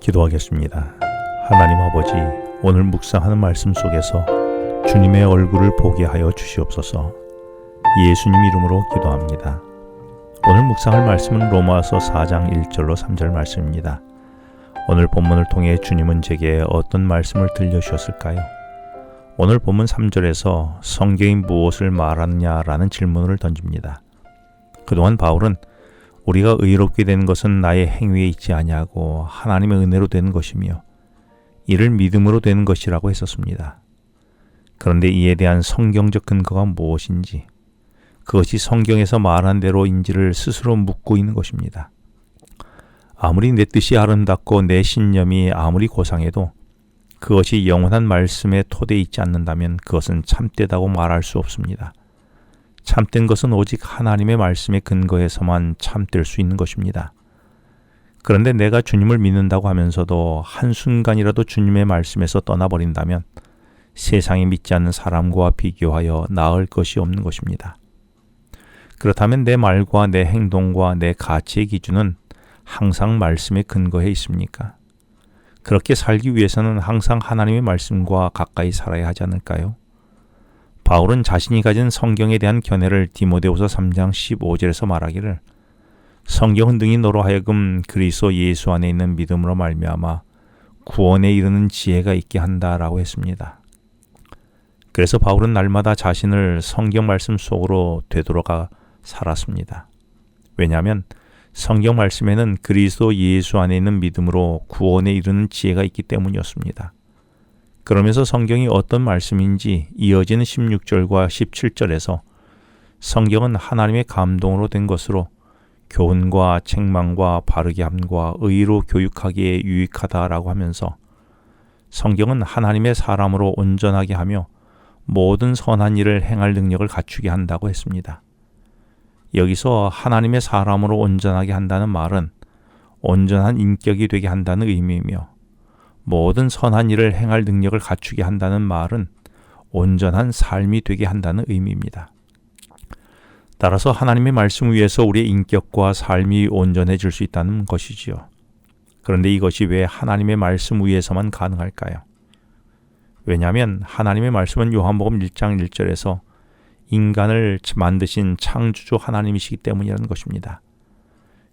기도하겠습니다. 하나님 아버지, 오늘 묵상하는 말씀 속에서 주님의 얼굴을 보게 하여 주시옵소서. 예수님 이름으로 기도합니다. 오늘 묵상할 말씀은 로마서 4장 1절로 3절 말씀입니다. 오늘 본문을 통해 주님은 제게 어떤 말씀을 들려주셨을까요? 오늘 본문 3절에서 성경이 무엇을 말하느냐라는 질문을 던집니다. 그동안 바울은 우리가 의롭게 된 것은 나의 행위에 있지 아니하고 하나님의 은혜로 된 것이며 이를 믿음으로 된 것이라고 했었습니다. 그런데 이에 대한 성경적 근거가 무엇인지, 그것이 성경에서 말한 대로인지를 스스로 묻고 있는 것입니다. 아무리 내 뜻이 아름답고 내 신념이 아무리 고상해도 그것이 영원한 말씀의 토대에 있지 않는다면 그것은 참되다고 말할 수 없습니다. 참된 것은 오직 하나님의 말씀에 근거해서만 참될 수 있는 것입니다. 그런데 내가 주님을 믿는다고 하면서도 한순간이라도 주님의 말씀에서 떠나버린다면 세상에 믿지 않는 사람과 비교하여 나을 것이 없는 것입니다. 그렇다면 내 말과 내 행동과 내 가치의 기준은 항상 말씀에 근거해 있습니까? 그렇게 살기 위해서는 항상 하나님의 말씀과 가까이 살아야 하지 않을까요? 바울은 자신이 가진 성경에 대한 견해를 디모데후서 3장 15절에서 말하기를 성경은 능히 너로 하여금 그리스도 예수 안에 있는 믿음으로 말미암아 구원에 이르는 지혜가 있게 한다라고 했습니다. 그래서 바울은 날마다 자신을 성경 말씀 속으로 되돌아가 살았습니다. 왜냐하면 성경 말씀에는 그리스도 예수 안에 있는 믿음으로 구원에 이르는 지혜가 있기 때문이었습니다. 그러면서 성경이 어떤 말씀인지 이어지는 16절과 17절에서 성경은 하나님의 감동으로 된 것으로 교훈과 책망과 바르게 함과 의로 교육하기에 유익하다라고 하면서 성경은 하나님의 사람으로 온전하게 하며 모든 선한 일을 행할 능력을 갖추게 한다고 했습니다. 여기서 하나님의 사람으로 온전하게 한다는 말은 온전한 인격이 되게 한다는 의미이며 모든 선한 일을 행할 능력을 갖추게 한다는 말은 온전한 삶이 되게 한다는 의미입니다. 따라서 하나님의 말씀 위에서 우리의 인격과 삶이 온전해질 수 있다는 것이지요. 그런데 이것이 왜 하나님의 말씀 위에서만 가능할까요? 왜냐하면 하나님의 말씀은 요한복음 1장 1절에서 인간을 만드신 창조주 하나님이시기 때문이라는 것입니다.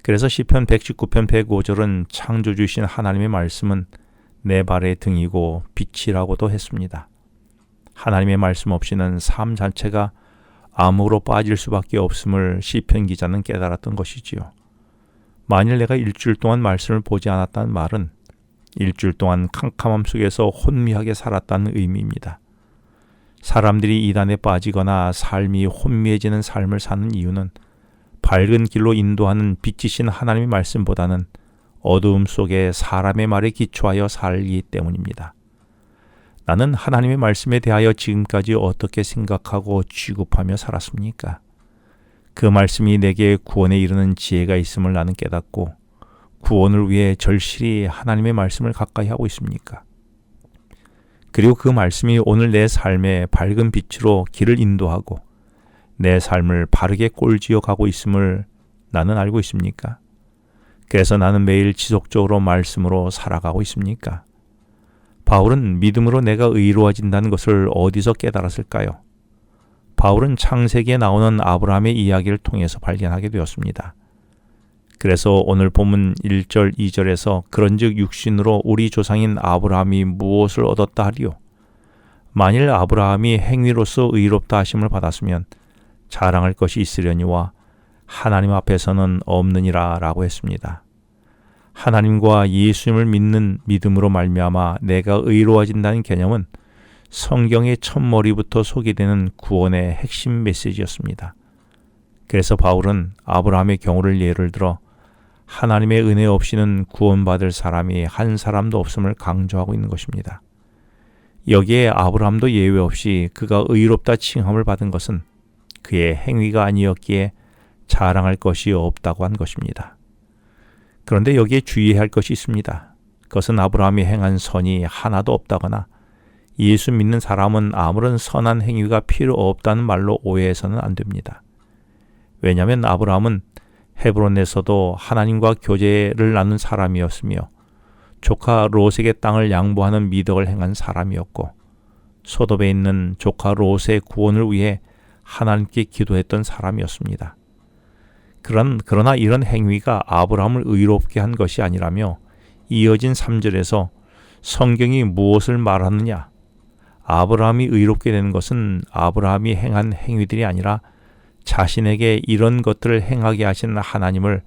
그래서 시편 119편 105절은 창조주이신 하나님의 말씀은 내 발의 등이고 빛이라고도 했습니다. 하나님의 말씀 없이는 삶 자체가 암으로 빠질 수밖에 없음을 시편 기자는 깨달았던 것이지요. 만일 내가 일주일 동안 말씀을 보지 않았다는 말은 일주일 동안 캄캄함 속에서 혼미하게 살았다는 의미입니다. 사람들이 이단에 빠지거나 삶이 혼미해지는 삶을 사는 이유는 밝은 길로 인도하는 빛이신 하나님의 말씀보다는 어두움 속에 사람의 말에 기초하여 살기 때문입니다. 나는 하나님의 말씀에 대하여 지금까지 어떻게 생각하고 취급하며 살았습니까? 그 말씀이 내게 구원에 이르는 지혜가 있음을 나는 깨닫고 구원을 위해 절실히 하나님의 말씀을 가까이 하고 있습니까? 그리고 그 말씀이 오늘 내 삶의 밝은 빛으로 길을 인도하고 내 삶을 바르게 꼴지어 가고 있음을 나는 알고 있습니까? 그래서 나는 매일 지속적으로 말씀으로 살아가고 있습니까? 바울은 믿음으로 내가 의로워진다는 것을 어디서 깨달았을까요? 바울은 창세기에 나오는 아브라함의 이야기를 통해서 발견하게 되었습니다. 그래서 오늘 본문 1절 2절에서 그런즉 육신으로 우리 조상인 아브라함이 무엇을 얻었다 하리요? 만일 아브라함이 행위로서 의롭다 하심을 받았으면 자랑할 것이 있으려니와 하나님 앞에서는 없느니라 라고 했습니다. 하나님과 예수님을 믿는 믿음으로 말미암아 내가 의로워진다는 개념은 성경의 첫머리부터 소개되는 구원의 핵심 메시지였습니다. 그래서 바울은 아브라함의 경우를 예를 들어 하나님의 은혜 없이는 구원받을 사람이 한 사람도 없음을 강조하고 있는 것입니다. 여기에 아브라함도 예외 없이 그가 의롭다 칭함을 받은 것은 그의 행위가 아니었기에 자랑할 것이 없다고 한 것입니다. 그런데 여기에 주의해야 할 것이 있습니다. 그것은 아브라함이 행한 선이 하나도 없다거나 예수 믿는 사람은 아무런 선한 행위가 필요 없다는 말로 오해해서는 안 됩니다. 왜냐하면 아브라함은 헤브론에서도 하나님과 교제를 나눈 사람이었으며 조카 롯에게 땅을 양보하는 미덕을 행한 사람이었고 소돔에 있는 조카 롯의 구원을 위해 하나님께 기도했던 사람이었습니다. 그러나 이런 행위가 아브라함을 의롭게 한 것이 아니라며 이어진 3절에서 성경이 무엇을 말하느냐? 아브라함이 의롭게 되는 것은 아브라함이 행한 행위들이 아니라 자신에게 이런 것들을 행하게 하신 하나님을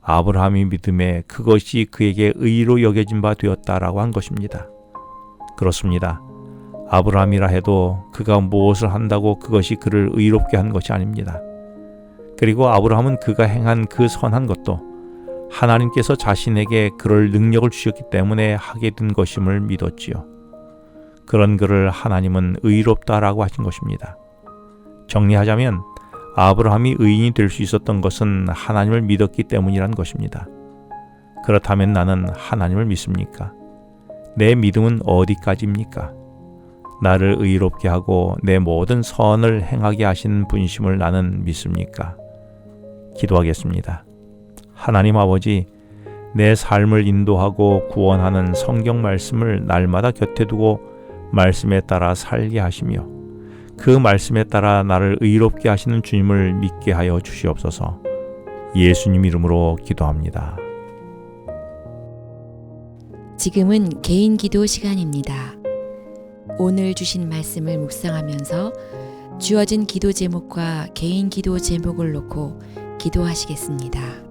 아브라함이 믿음에 그것이 그에게 의로 여겨진 바 되었다라고 한 것입니다. 그렇습니다. 아브라함이라 해도 그가 무엇을 한다고 그것이 그를 의롭게 한 것이 아닙니다. 그리고 아브라함은 그가 행한 그 선한 것도 하나님께서 자신에게 그럴 능력을 주셨기 때문에 하게 된 것임을 믿었지요. 그런 그를 하나님은 의롭다라고 하신 것입니다. 정리하자면 아브라함이 의인이 될 수 있었던 것은 하나님을 믿었기 때문이란 것입니다. 그렇다면 나는 하나님을 믿습니까? 내 믿음은 어디까지입니까? 나를 의롭게 하고 내 모든 선을 행하게 하신 분심을 나는 믿습니까? 기도하겠습니다. 하나님 아버지, 내 삶을 인도하고 구원하는 성경 말씀을 날마다 곁에 두고 말씀에 따라 살게 하시며 그 말씀에 따라 나를 의롭게 하시는 주님을 믿게 하여 주시옵소서. 예수님 이름으로 기도합니다. 지금은 개인 기도 시간입니다. 오늘 주신 말씀을 묵상하면서 주어진 기도 제목과 개인 기도 제목을 놓고 기도하시겠습니다.